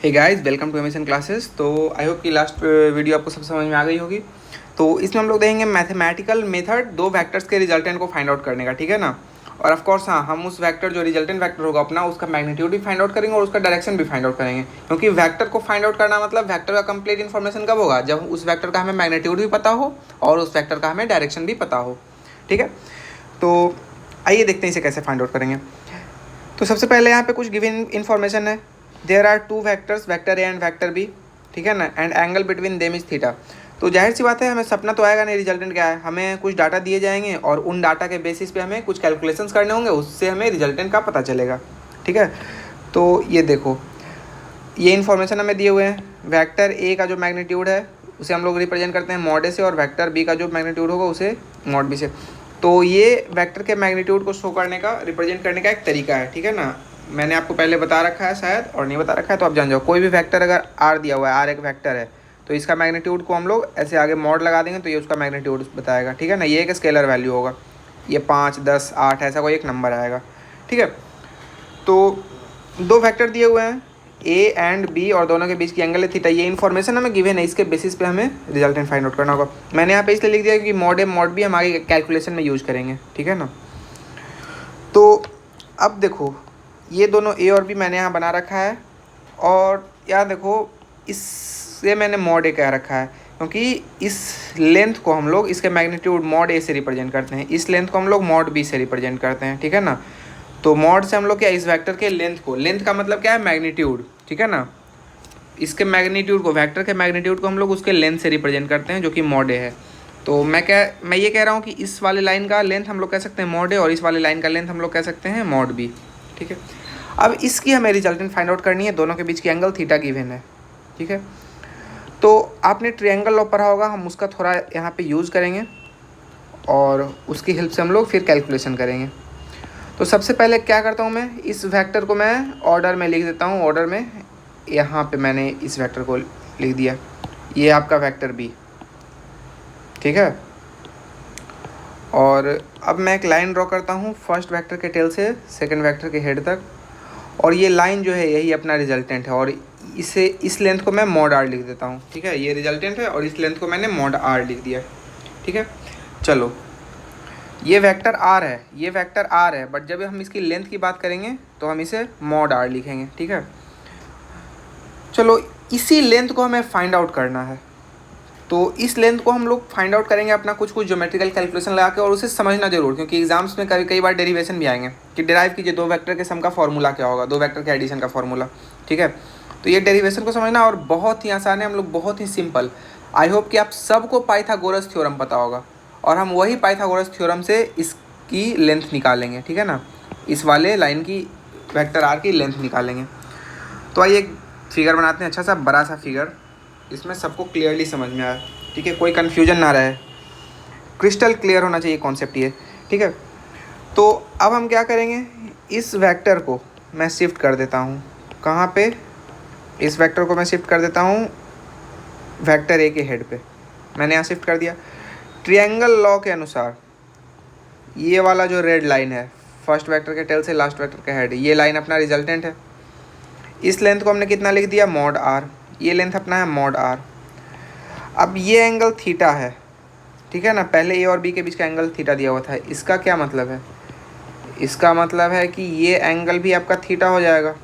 Hey guys, welcome to emission classes. तो I hope कि last video आपको सब समझ में आ गई होगी। तो इसमें हम लोग देखेंगे मैथमेटिकल मेथड दो वेक्टर्स के रिजल्टेंट को फाइंड आउट करने का, ठीक है ना। और ऑफ कोर्स हाँ, हम उस वेक्टर जो रिजल्टेंट वेक्टर होगा अपना, उसका मैग्नीट्यूड भी फाइंड आउट करेंगे और उसका डायरेक्शन भी फाइंड आउट करेंगे। क्योंकि वेक्टर को फाइंड आउट करना मतलब वेक्टर का कंप्लीट इन्फॉर्मेशन कब होगा, जब उस वेक्टर का हमें मैग्नीट्यूड भी पता हो और उस वेक्टर का हमें डायरेक्शन भी पता हो, ठीक है। तो आइए देखते हैं इसे कैसे फाइंड आउट करेंगे। तो सबसे पहले यहाँ पे कुछ गिवन इन्फॉर्मेशन है। There are two vectors, vector A and vector B, ठीक है ना, and angle between them is theta. तो जाहिर सी बात है, हमें सपना तो आएगा नहीं रिजल्टेंट क्या है। हमें कुछ डाटा दिए जाएंगे और उन डाटा के बेसिस पे हमें कुछ कैलकुलेशंस करने होंगे, उससे हमें रिजल्टेंट का पता चलेगा, ठीक है। तो ये देखो, ये इन्फॉर्मेशन हमें दिए हुए हैं। वेक्टर ए का जो मैग्नीट्यूड है उसे हम लोग रिप्रेजेंट करते हैं मॉड ए से, और वेक्टर बी का जो मैग्नीट्यूड होगा उसे मॉड बी से। तो ये वेक्टर के मैग्नीट्यूड को शो करने का, रिप्रेजेंट करने का एक तरीका है, ठीक है ना। मैंने आपको पहले बता रखा है शायद, और नहीं बता रखा है तो आप जान जाओ। कोई भी वेक्टर अगर आर दिया हुआ है, आर एक वेक्टर है, तो इसका मैग्नीट्यूड को हम लोग ऐसे आगे मॉड लगा देंगे तो ये उसका मैग्नीट्यूड बताएगा, ठीक है ना। ये एक स्केलर वैल्यू होगा, ये 5, 10, 8 ऐसा कोई एक नंबर आएगा, ठीक है। तो दो वेक्टर दिए हुए हैं ए एंड बी, और दोनों के बीच की एंगल है थीटा। ये इन्फॉर्मेशन हमें गिवन है, इसके बेसिस पे हमें रिजल्टेंट फाइंड आउट करना होगा। मैंने यहाँ पे इसलिए लिख दिया कि मॉड ए मॉड बी हम आगे कैलकुलेशन में यूज करेंगे, ठीक है ना। तो अब देखो, ये दोनों ए और बी मैंने यहाँ बना रखा है, और यहाँ देखो इससे मैंने मॉड ए कह रखा है क्योंकि इस लेंथ को हम लोग, इसके मैग्नीट्यूड मॉड ए से रिप्रेजेंट करते हैं, इस लेंथ को हम लोग मॉड बी से रिप्रेजेंट करते हैं, ठीक है ना। तो मॉड से हम लोग क्या, इस वेक्टर के लेंथ को, लेंथ का मतलब क्या है, मैग्नीट्यूड, ठीक है ना। इसके मैग्नीट्यूड को, वेक्टर के मैग्नीट्यूड को हम लोग उसके लेंथ से रिप्रेजेंट करते हैं जो कि मॉड ए है। तो मैं ये कह रहा हूँ कि इस वाले लाइन का लेंथ हम लोग कह सकते हैं मॉड ए, और इस वाले लाइन का लेंथ हम लोग कह सकते हैं मॉड बी, ठीक है। अब इसकी हमें रिजल्टेंट फाइंड आउट करनी है। दोनों के बीच की एंगल थीटा गिवन है, ठीक है। तो आपने ट्रायंगल लॉ पढ़ा होगा, हम उसका थोड़ा यहाँ पे यूज़ करेंगे और उसकी हेल्प से हम लोग फिर कैलकुलेशन करेंगे। तो सबसे पहले क्या करता हूँ, मैं इस वेक्टर को मैं ऑर्डर में लिख देता हूँ। ऑर्डर में यहाँ पे मैंने इस वेक्टर को लिख दिया, ये आपका वेक्टर बी, ठीक है। और अब मैं एक लाइन ड्रॉ करता हूँ फर्स्ट वेक्टर के टेल से सेकंड वेक्टर के हेड तक, और ये लाइन जो है यही अपना रिजल्टेंट है, और इसे, इस लेंथ को मैं मॉड आर लिख देता हूँ, ठीक है। ये रिजल्टेंट है और इस लेंथ को मैंने मॉड आर लिख दिया, ठीक है। चलो, ये वेक्टर आर है, ये वेक्टर आर है, बट जब हम इसकी लेंथ की बात करेंगे तो हम इसे मॉड आर लिखेंगे, ठीक है। चलो, इसी लेंथ को हमें फाइंड आउट करना है। तो इस लेंथ को हम लोग फाइंड आउट करेंगे अपना कुछ ज्योमेट्रिकल कैलकुलेशन लगा के, और उसे समझना जरूर, क्योंकि एग्जाम्स में कई बार डेरिवेशन भी आएंगे कि डिराइव कीजिए दो वेक्टर के सम का फॉर्मूला क्या होगा, दो वेक्टर के एडिशन का फॉर्मूला, ठीक है। तो ये डेरिवेशन को समझना, और बहुत ही आसान है, हम लोग बहुत ही सिंपल। आई होप कि आप सबको पाइथागोरस थ्योरम पता होगा, और हम वही पाइथागोरस थ्योरम से इसकी लेंथ निकालेंगे, ठीक है ना। इस वाले लाइन की, वेक्टर आर की लेंथ निकालेंगे। तो आइए एक फिगर बनाते हैं, अच्छा सा बड़ा सा फिगर, इसमें सबको क्लियरली समझ में आए, ठीक है, कोई कन्फ्यूजन ना रहे, क्रिस्टल क्लियर होना चाहिए कॉन्सेप्ट ये, ठीक है। तो अब हम क्या करेंगे, इस वेक्टर को मैं शिफ्ट कर देता हूँ, कहाँ पे, इस वेक्टर को मैं शिफ्ट कर देता हूँ वेक्टर ए के हेड पे। मैंने यहाँ शिफ्ट कर दिया। ट्रायंगल लॉ के अनुसार ये वाला जो रेड लाइन है, फर्स्ट वेक्टर के टेल से लास्ट वेक्टर का हेड, ये लाइन अपना रिजल्टेंट है। इस लेंथ को हमने कितना लिख दिया, मॉड आर, ये लेंथ अपना है मॉड आर। अब ये एंगल थीटा है, ठीक है ना। पहले ए और बी के बीच का एंगल थीटा दिया हुआ था, इसका क्या मतलब है, इसका मतलब है कि ये एंगल भी आपका थीटा हो जाएगा,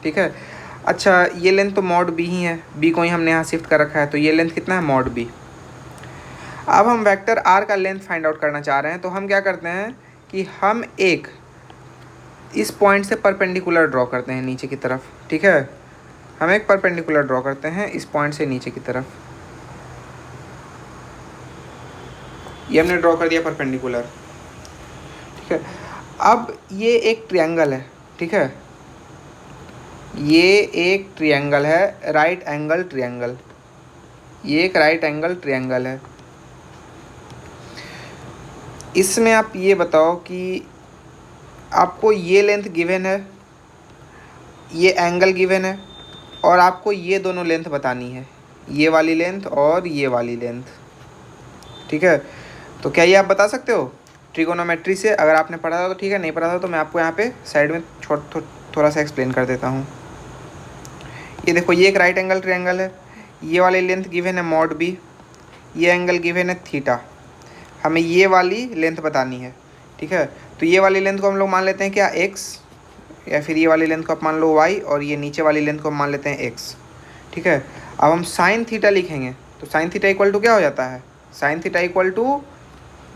ठीक है। अच्छा, ये लेंथ तो मॉड बी ही है, बी को ही हमने यहाँ शिफ्ट कर रखा है, तो ये लेंथ कितना है, मॉड बी। अब हम वेक्टर आर का लेंथ फाइंड आउट करना चाह रहे हैं, तो हम क्या करते हैं कि हम एक इस पॉइंट से परपेंडिकुलर ड्रॉ करते हैं नीचे की तरफ, ठीक है। हम एक परपेंडिकुलर ड्रॉ करते हैं इस पॉइंट से नीचे की तरफ, ये हमने ड्रॉ कर दिया परपेंडिकुलर, ठीक है। अब ये एक ट्रायंगल है, ठीक है, ये एक ट्रायंगल है, राइट एंगल ट्रायंगल, ये एक राइट एंगल ट्रायंगल है। इसमें आप ये बताओ कि आपको ये लेंथ गिवन है, ये एंगल गिवन है, और आपको ये दोनों लेंथ बतानी है, ये वाली लेंथ और ये वाली लेंथ, ठीक है। तो क्या ये आप बता सकते हो ट्रिगोनोमेट्री से? अगर आपने पढ़ा था तो ठीक है, नहीं पढ़ा था तो मैं आपको यहाँ पे साइड में थोड़ा सा एक्सप्लेन कर देता हूँ। ये देखो ये एक राइट एंगल ट्रायंगल है, ये वाली लेंथ गिवन है मॉड बी, ये एंगल गिवन है थीटा, हमें ये वाली लेंथ बतानी है, ठीक है। तो ये वाली लेंथ को हम लोग मान लेते हैं क्या एक्स, या फिर ये वाली लेंथ को आप मान लो वाई, और ये नीचे वाली लेंथ को हम मान लेते हैं एक्स, ठीक है। अब हम साइन थीटा लिखेंगे, तो साइन थीटा इक्वल टू क्या हो जाता है, sine theta equal to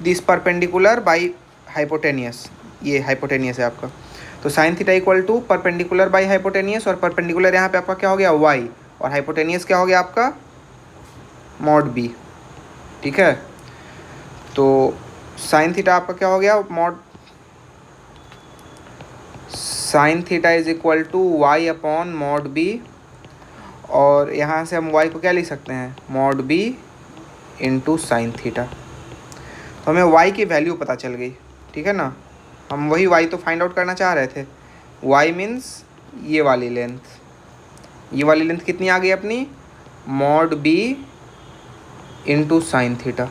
this perpendicular by hypotenuse, ये हाइपोटेनियस है आपका, तो sine theta equal to perpendicular by hypotenuse, और परपेंडिकुलर यहाँ पे आपका क्या हो गया वाई, और हाइपोटेनियस क्या हो गया आपका मॉड बी, ठीक है। तो साइन थीटा आपका क्या हो गया mod, sine theta is equal to y upon mod B, और यहाँ से हम वाई को क्या लिख सकते हैं mod B into sine theta. तो हमें वाई की वैल्यू पता चल गई, ठीक है ना, हम वही वाई तो फाइंड आउट करना चाह रहे थे। वाई मीन्स ये वाली लेंथ, ये वाली लेंथ कितनी आ गई अपनी mod B into sine theta,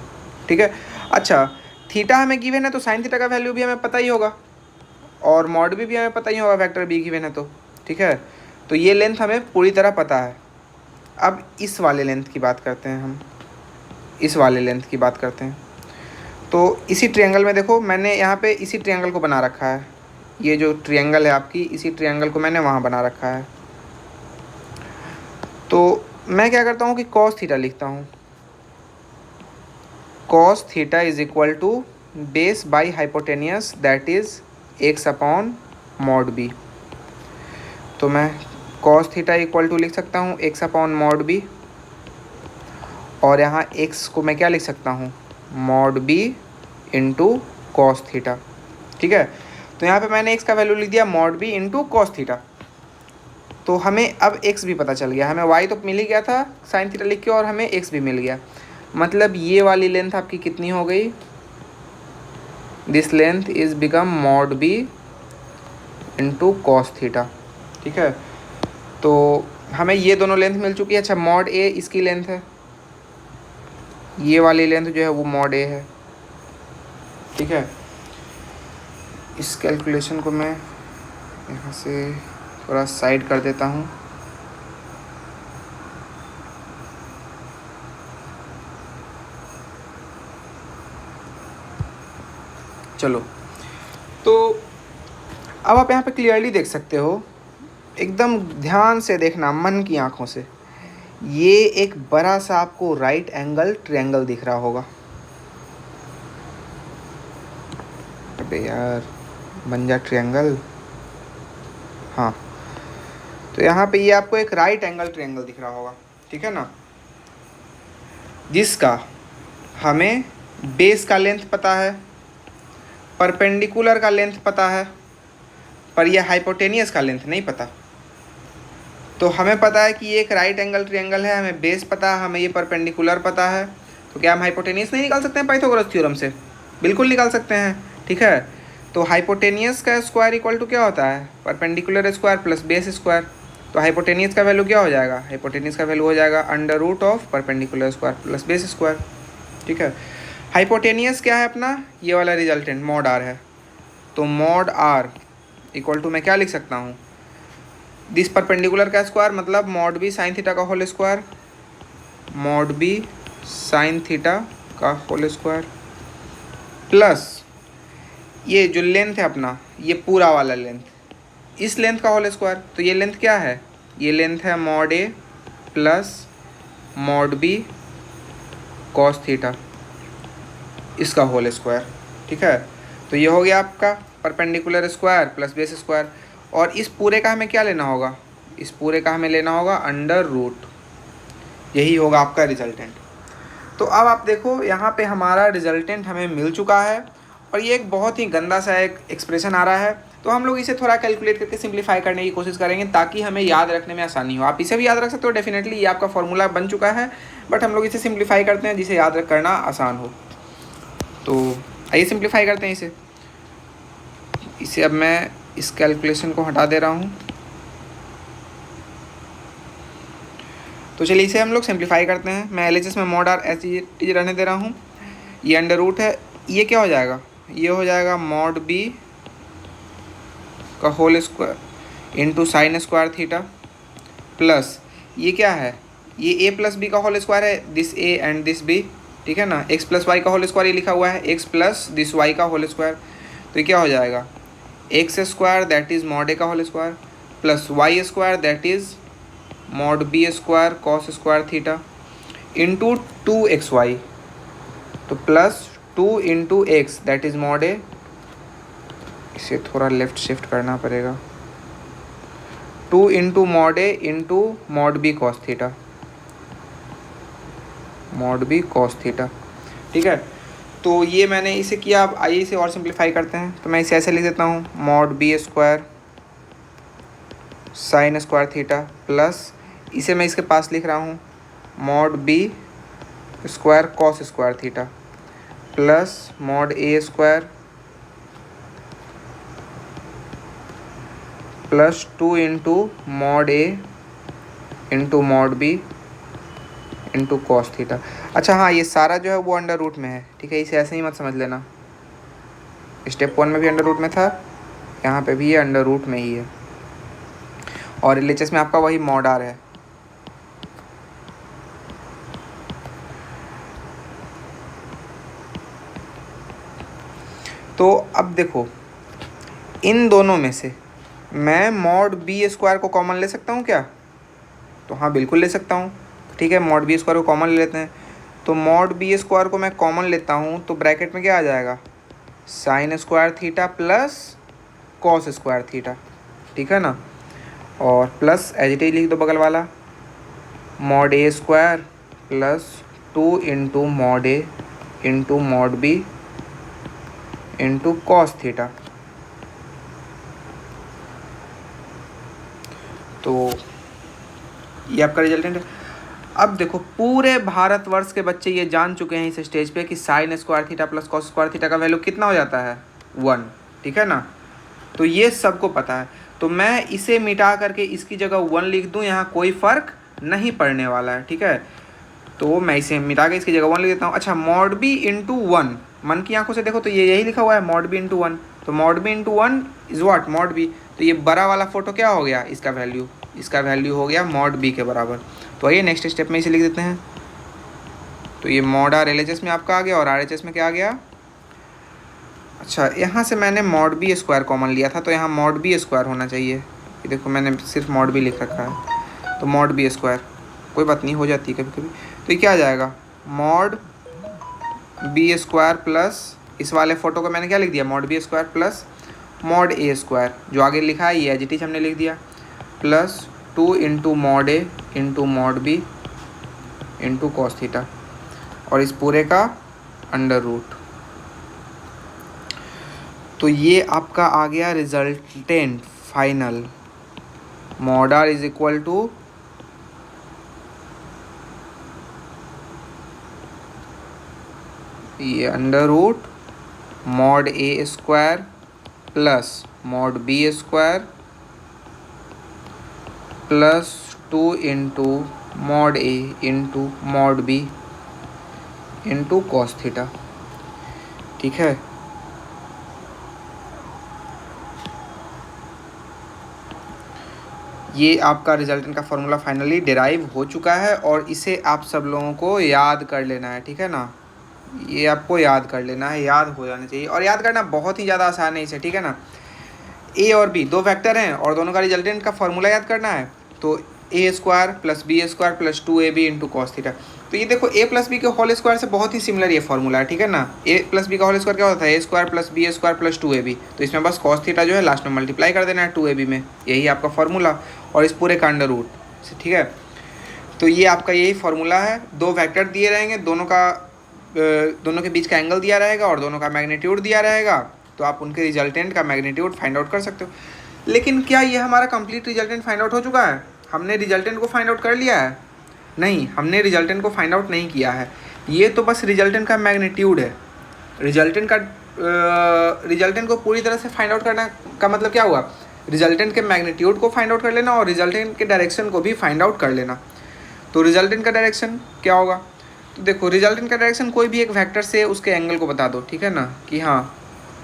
ठीक है। अच्छा थीटा हमें गिवन है तो साइन थीटा का वैल्यू भी हमें पता ही होगा, और मॉड भी हमें पता ही होगा, वेक्टर बी गिवन है तो, ठीक है। तो ये लेंथ हमें पूरी तरह पता है। अब इस वाले लेंथ की बात करते हैं हम, इस वाले लेंथ की बात करते हैं। तो इसी ट्रायंगल में देखो मैंने यहाँ पे इसी ट्रायंगल को बना रखा है, ये जो ट्रायंगल है आपकी, इसी ट्रायंगल को मैंने वहाँ बना रखा है। तो मैं क्या करता हूँ कि कॉस थीटा लिखता हूँ, cos theta is equal to base by hypotenuse that is x upon mod B. तो मैं कॉस थीटा इक्वल टू लिख सकता हूँ एक्स अपॉन मॉड बी, और यहाँ एक्स को मैं क्या लिख सकता हूँ mod B into cos theta, ठीक है। तो यहाँ पे मैंने एक्स का वैल्यू लिख दिया mod B into cos theta. तो हमें अब एक्स भी पता चल गया, हमें वाई तो मिल ही गया था साइन थीटा लिख के, और हमें एक्स भी मिल गया। मतलब ये वाली लेंथ आपकी कितनी हो गई, this length is become mod B into cos theta, ठीक है। तो हमें ये दोनों लेंथ मिल चुकी है। अच्छा मॉड ए इसकी लेंथ है, ये वाली लेंथ जो है वो मॉड ए है, ठीक है। इस कैलकुलेशन को मैं यहाँ से थोड़ा साइड कर देता हूँ। चलो तो अब आप यहाँ पे क्लियरली देख सकते हो, एकदम ध्यान से देखना मन की आंखों से, ये एक बड़ा सा आपको राइट एंगल ट्रायंगल दिख रहा होगा। अबे यार बन जा ट्रायंगल, हाँ। तो यहाँ पे ये आपको एक राइट एंगल ट्रायंगल दिख रहा होगा, ठीक है ना, जिसका हमें बेस का लेंथ पता है, परपेंडिकुलर का लेंथ पता है, पर यह हाइपोटेनियस का लेंथ नहीं पता। तो हमें पता है कि ये एक राइट एंगल ट्रायंगल है, हमें बेस पता है, हमें ये परपेंडिकुलर पता है। तो क्या हम हाइपोटेनियस नहीं निकाल सकते हैं पाइथागोरस थ्योरम से? बिल्कुल निकाल सकते हैं, ठीक है। तो हाइपोटेनियस का स्क्वायर इक्वल टू क्या होता है perpendicular square plus base square. तो हाइपोटेनियस का वैल्यू क्या हो जाएगा, हाइपोटेनियस का वैल्यू हो जाएगा under root of perpendicular square plus base square, ठीक है। हाइपोटेनियस क्या है अपना, ये वाला रिजल्टेंट मॉड आर है। तो मॉड आर इक्वल टू मैं क्या लिख सकता हूँ, दिस परपेंडिकुलर का स्क्वायर मतलब मॉड बी साइन थीटा का whole square, mod B sine theta का होल स्क्वायर प्लस ये जो लेंथ है अपना, ये पूरा वाला लेंथ, इस लेंथ का होल स्क्वायर। तो ये लेंथ क्या है, ये लेंथ है mod A plus mod B cos theta, इसका होल स्क्वायर, ठीक है। तो ये हो गया आपका perpendicular square plus base square, और इस पूरे का हमें क्या लेना होगा, इस पूरे का हमें लेना होगा अंडर रूट, यही होगा आपका रिजल्टेंट। तो अब आप देखो यहाँ पे हमारा रिजल्टेंट हमें मिल चुका है, और ये एक बहुत ही गंदा सा एक एक्सप्रेशन आ रहा है। तो हम लोग इसे थोड़ा कैलकुलेट करके सिंप्लीफाई करने की कोशिश करेंगे ताकि हमें याद रखने में आसानी हो। आप इसे भी याद रख सकते हो डेफिनेटली, ये आपका फॉर्मूला बन चुका है, बट हम लोग इसे सिंप्लीफाई करते हैं जिसे याद करना आसान हो। तो आइए सिंप्लीफाई करते हैं इसे अब मैं इस कैलकुलेशन को हटा दे रहा हूँ। तो चलिए इसे हम लोग सिंप्लीफाई करते हैं। मैं LHS में मॉड आर ऐसी चीज रहने दे रहा हूँ, ये अंडर रूट है, ये क्या हो जाएगा, ये हो जाएगा मॉड बी का whole square into sine square theta plus ये क्या है, ये ए प्लस बी का होल स्क्वायर है, this A and this B, ठीक है ना। एक्स प्लस वाई का होल स्क्वायर ये लिखा हुआ है, एक्स प्लस दिस वाई का होल स्क्वायर, तो ये क्या हो जाएगा, X square that is mod A का whole square plus Y square that is mod B square cos square theta into 2xy, तो plus 2 into X that is mod A, इसे थोड़ा लेफ्ट शिफ्ट करना पड़ेगा, 2 into mod A into mod B cos theta, mod B cos theta, ठीक है। तो ये मैंने इसे किया, अब आइए इसे और सिंप्लीफाई करते हैं। तो मैं इसे ऐसे लिख देता हूँ, mod B square sine square theta plus, इसे मैं इसके पास लिख रहा हूँ, mod B square cos square theta plus mod A square plus 2 into mod A into mod B into cos theta. अच्छा हाँ, ये सारा जो है वो अंडर रूट में है, ठीक है, इसे ऐसे ही मत समझ लेना, स्टेप 1 में भी अंडर रूट में था, यहाँ पे भी ये अंडर रूट में ही है, और एलएचएस में आपका वही मॉड आर है। तो अब देखो, इन दोनों में से मैं मॉड बी स्क्वायर को कॉमन ले सकता हूँ क्या, तो हाँ बिल्कुल ले सकता हूँ, ठीक है, मॉड बी स्क्वायर को कॉमन ले लेते हैं। तो मॉड बी स्क्वायर को मैं कॉमन लेता हूँ तो ब्रैकेट में क्या आ जाएगा, sign square theta plus cos square theta, ठीक है ना, और प्लस एज इट इज लिख दो बगल वाला, mod A square plus 2 into mod A into mod B into cos theta. तो ये आपका रिजल्टेंट है। अब देखो, पूरे भारतवर्ष के बच्चे ये जान चुके हैं इस स्टेज पे कि sign square theta plus cos square theta का वैल्यू कितना हो जाता है, 1, ठीक है ना। तो ये सबको पता है, तो मैं इसे मिटा करके इसकी जगह 1 लिख दूं, यहाँ कोई फ़र्क नहीं पड़ने वाला है, ठीक है। तो मैं इसे मिटा के इसकी जगह 1 लिख देता हूँ। अच्छा, मॉड बी इंटू 1, मन की आंखों से देखो तो ये यही लिखा हुआ है, मॉड बी इंटू 1, तो mod B into 1 is what, mod B, तो ये बड़ा वाला फोटो क्या हो गया, इसका वैल्यू हो गया मॉड बी के बराबर। तो आइए नेक्स्ट स्टेप में इसे लिख देते हैं। तो ये मॉड आर एलएचएस में आपका आ गया, और आरएचएस में क्या आ गया। अच्छा, यहाँ से मैंने मॉड बी स्क्वायर कॉमन लिया था, तो यहाँ मॉड बी स्क्वायर होना चाहिए, ये देखो मैंने सिर्फ मॉड बी लिख रखा है, तो मॉड बी स्क्वायर, कोई बात नहीं, हो जाती है कभी कभी। तो ये क्या आ जाएगा, मॉड बी स्क्वायर प्लस, इस वाले फ़ोटो को मैंने क्या लिख दिया, mod B square plus mod A square, जो आगे लिखा है ये एज इट इज हमने लिख दिया, plus 2 into mod A into mod B into cos theta, और इस पूरे का अंडर रूट। तो ये आपका आ गया resultant final, mod R is equal to ये under root mod A square plus mod B square plus 2 into mod A into mod B into cos theta, ठीक है। ये आपका रिजल्टेंट का फॉर्मूला फाइनली डिराइव हो चुका है, और इसे आप सब लोगों को याद कर लेना है, ठीक है ना, ये आपको याद कर लेना है, याद हो जाना चाहिए, और याद करना बहुत ही ज़्यादा आसान है इसे, ठीक है ना। ए और बी दो वेक्टर हैं और दोनों का रिजल्टेंट का फॉर्मूला याद करना है, तो A square plus B square plus 2ab into cos theta. तो ये देखो, ए प्लस बी के होल स्क्वायर से बहुत ही सिमिलर ये फॉर्मूला है, ठीक है ना। ए प्लस बी का होल स्क्वायर क्या होता है, A square plus B square plus 2ab, तो इसमें बस कॉस थीटा जो है लास्ट में मल्टीप्लाई कर देना है 2ab में, यही आपका फॉर्मूला, और इस पूरे का अंडर रूट, ठीक है। तो ये आपका यही फॉर्मूला है, दो वेक्टर दिए रहेंगे, दोनों के बीच का एंगल दिया रहेगा और दोनों का मैग्नीट्यूड दिया रहेगा, तो आप उनके रिजल्टेंट का मैग्नीट्यूड फाइंड आउट कर सकते हो। लेकिन क्या ये हमारा कंप्लीट रिजल्टेंट फाइंड आउट हो चुका है, हमने रिजल्टेंट को फाइंड आउट कर लिया है, नहीं, हमने रिजल्टेंट को फाइंड आउट नहीं किया है, ये तो बस रिजल्टेंट का मैग्नीट्यूड है। रिजल्टेंट को पूरी तरह से फाइंड आउट करना का मतलब क्या हुआ, रिजल्टेंट के मैग्नीट्यूड को फाइंड आउट कर लेना और रिजल्टेंट के डायरेक्शन को भी फाइंड आउट कर लेना। तो रिजल्टेंट का डायरेक्शन क्या होगा, तो देखो, रिजल्टेंट का डायरेक्शन कोई भी एक वेक्टर से उसके एंगल को बता दो, ठीक है ना, कि हाँ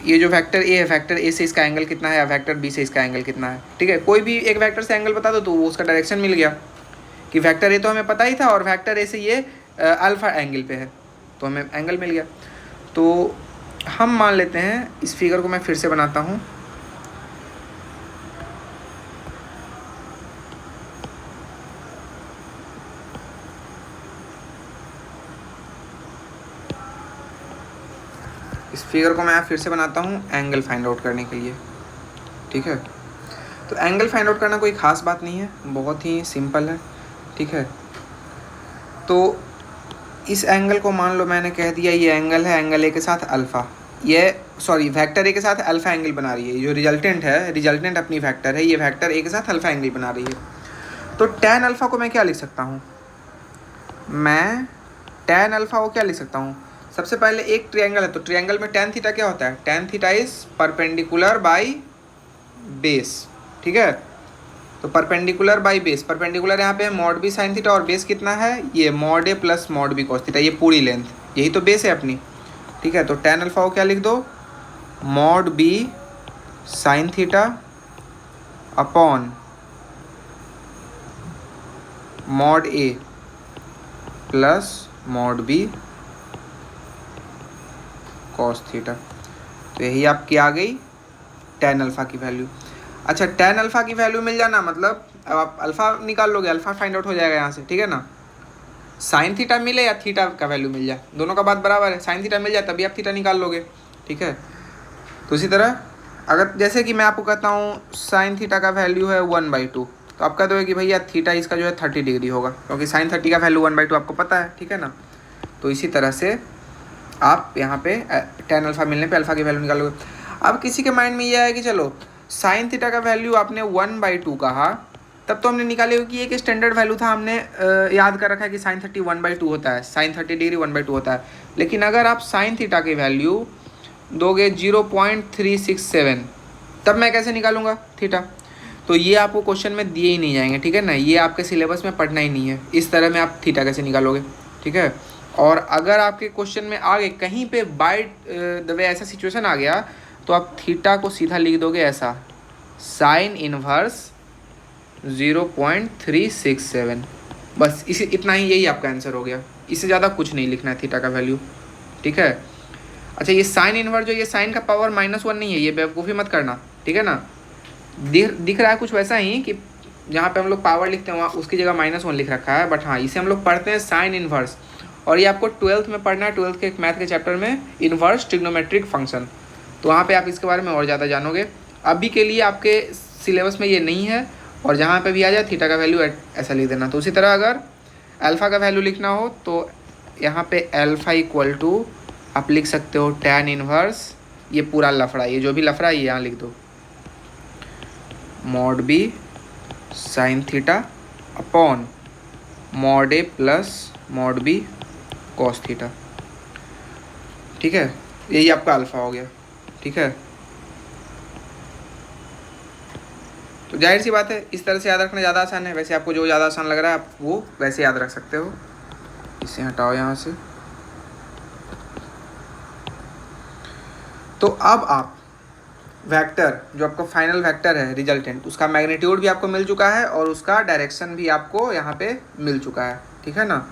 ये जो वेक्टर ए है, वेक्टर ए से इसका एंगल कितना है, या वेक्टर बी से इसका एंगल कितना है, ठीक है, कोई भी एक वेक्टर से एंगल बता दो तो वो उसका डायरेक्शन मिल गया। कि वेक्टर ए तो हमें पता ही था और वेक्टर ए से ये अल्फ़ा एंगल पे है, तो हमें एंगल मिल गया। तो हम मान लेते हैं, इस फिगर को मैं फिर से बनाता हूँ। इस फिगर को मैं फिर से बनाता हूँ एंगल फाइंड आउट करने के लिए, ठीक है। तो एंगल फाइंड आउट करना कोई ख़ास बात नहीं है, बहुत ही सिंपल है, ठीक है। तो इस एंगल को मान लो मैंने कह दिया ये एंगल है, एंगल ए के साथ अल्फ़ा, ये सॉरी वेक्टर ए के साथ अल्फ़ा एंगल बना रही है। जो रिजल्टेंट है, रिजल्टेंट अपनी वेक्टर है, ये वेक्टर ए के साथ अल्फ़ा एंगल बना रही है। तो tan अल्फ़ा को मैं क्या लिख सकता हूँ, मैं tan अल्फ़ा को क्या लिख सकता हूँ। सबसे पहले एक ट्रायंगल है, तो ट्रायंगल में tan थीटा क्या होता है, tan theta is perpendicular by base, ठीक है। तो परपेंडिकुलर बाई बेस, परपेंडिकुलर यहाँ पे है मॉड बी साइन थीटा और बेस कितना है, ये mod A plus mod B cos theta, ये पूरी लेंथ, यही तो बेस है अपनी, ठीक है। तो tan अल्फ़ा को क्या लिख दो, mod B sine theta upon mod A plus mod B cos theta. तो यही आपकी आ गई tan अल्फ़ा की वैल्यू। अच्छा, tan अल्फ़ा की वैल्यू मिल जाना मतलब अब आप अल्फ़ा निकाल लोगे, अल्फ़ा फाइंड आउट हो जाएगा यहाँ से, ठीक है ना। साइन थीटा मिले या थीटा का वैल्यू मिल जाए, दोनों का बात बराबर है, साइन थीटा मिल जाए तभी आप थीटा निकाल लोगे, ठीक है। तो इसी तरह अगर जैसे कि मैं आपको कहता हूँ साइन थीटा का वैल्यू है 1/2, तो आप कह दोगे कि भैया थीटा इसका जो है 30 डिग्री होगा, क्योंकि साइन 30 का वैल्यू 1/2 आपको पता है, ठीक है ना। तो इसी तरह से आप यहाँ पे tan अल्फ़ा मिलने पे अल्फ़ा की वैल्यू निकालोगे। अब किसी के माइंड में ये है कि चलो साइन थीटा का वैल्यू आपने 1/2 कहा, तब तो हमने निकाले कि एक स्टैंडर्ड वैल्यू था, हमने याद कर रखा है कि साइन 30 1/2 होता है, साइन 30 डिग्री 1/2 होता है। लेकिन अगर आप साइन थीटा की वैल्यू दोगे 0.367, तब मैं कैसे निकालूंगा थीटा। तो ये आपको क्वेश्चन में दिए ही नहीं जाएंगे, ठीक है ना, ये आपके सिलेबस में पढ़ना ही नहीं है, इस तरह में आप थीटा कैसे निकालोगे, ठीक है। और अगर आपके क्वेश्चन में आगे कहीं पे बाय द वे ऐसा सिचुएशन आ गया, तो आप थीटा को सीधा लिख दोगे ऐसा, साइन इनवर्स 0.367, बस इसी इतना ही, यही आपका आंसर हो गया। इससे ज़्यादा कुछ नहीं लिखना है थीटा का वैल्यू, ठीक है। अच्छा, ये साइन इनवर्स जो ये साइन का पावर -1 नहीं है, ये बेवकूफ़ी मत करना, ठीक है ना। दिख रहा है कुछ वैसा ही कि जहाँ पे हम लोग पावर लिखते हैं वहाँ उसकी जगह -1 लिख रखा है, बट हाँ इसे हम लोग पढ़ते हैं साइन इनवर्स, और ये आपको 12th में पढ़ना है, 12th के एक मैथ के चैप्टर में इनवर्स ट्रिग्नोमेट्रिक फंक्शन, तो वहाँ पे आप इसके बारे में और ज़्यादा जानोगे। अभी के लिए आपके सिलेबस में ये नहीं है, और जहाँ पे भी आ जाए थीटा का वैल्यू ऐसा लिख देना। तो उसी तरह अगर अल्फ़ा का वैल्यू लिखना हो तो यहाँ पे अल्फ़ा इक्वल टू आप लिख सकते हो tan इनवर्स, ये पूरा लफड़ा, ये जो भी लफड़ा है ये यहाँ लिख दो, mod B sine theta upon mod A plus mod B cos theta, ठीक है। यही आपका अल्फ़ा हो गया, ठीक है। तो जाहिर सी बात है इस तरह से याद रखना ज़्यादा आसान है, वैसे आपको जो ज़्यादा आसान लग रहा है आप वो वैसे याद रख सकते हो। इसे हटाओ यहाँ से। तो अब आप वेक्टर जो आपका फाइनल वेक्टर है रिजल्टेंट, उसका मैग्नीट्यूड भी आपको मिल चुका है और उसका डायरेक्शन भी आपको यहाँ पे मिल चुका है, ठीक है ना।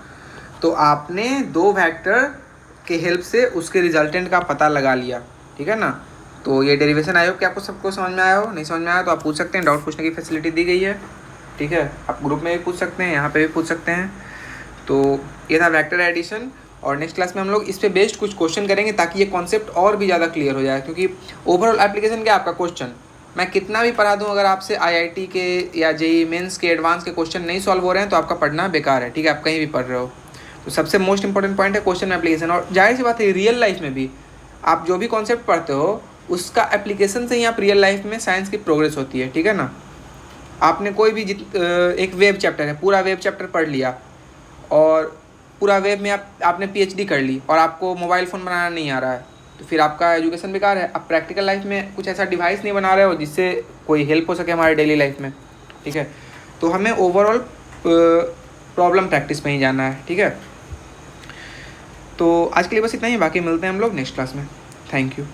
तो आपने दो वेक्टर के हेल्प से उसके रिजल्टेंट का पता लगा लिया, ठीक है ना। तो ये डेरिवेशन आई होप कि आपको सबको समझ में आया हो, नहीं समझ में आया तो आप पूछ सकते हैं, डाउट पूछने की फैसिलिटी दी गई है, ठीक है। आप ग्रुप में भी पूछ सकते हैं, यहाँ पे भी पूछ सकते हैं। तो ये था वेक्टर एडिशन, और नेक्स्ट क्लास में हम लोग इस पे बेस्ड कुछ क्वेश्चन करेंगे ताकि ये कॉन्सेप्ट और भी ज़्यादा क्लियर हो जाए, क्योंकि ओवरऑल एप्लीकेशन क्या आपका क्वेश्चन मैं कितना भी पढ़ा दूँ, अगर आपसे आईआईटी के या जेईई मेंस के एडवांस के क्वेश्चन नहीं सॉल्व हो रहे हैं तो आपका पढ़ना बेकार है, ठीक है, आप कहीं भी पढ़ रहे हो। तो सबसे मोस्ट इंपॉर्टेंट पॉइंट है क्वेश्चन एप्लीकेशन, और जाहिर सी बात है रियल लाइफ में भी आप जो भी कॉन्सेप्ट पढ़ते हो उसका एप्लीकेशन से ही आप रियल लाइफ में साइंस की प्रोग्रेस होती है, ठीक है ना। आपने कोई भी एक वेब चैप्टर है, पूरा वेब चैप्टर पढ़ लिया और पूरा वेब में आपने पीएचडी कर ली और आपको मोबाइल फ़ोन बनाना नहीं आ रहा है, तो फिर आपका एजुकेशन बेकार है। आप प्रैक्टिकल लाइफ में कुछ ऐसा डिवाइस नहीं बना रहे हो जिससे कोई हेल्प हो सके हमारे डेली लाइफ में, ठीक है। तो हमें ओवरऑल प्रॉब्लम प्रैक्टिस में ही जाना है, ठीक है। तो आज के लिए बस इतना ही, बाकी मिलते हैं हम लोग नेक्स्ट क्लास में। Thank you.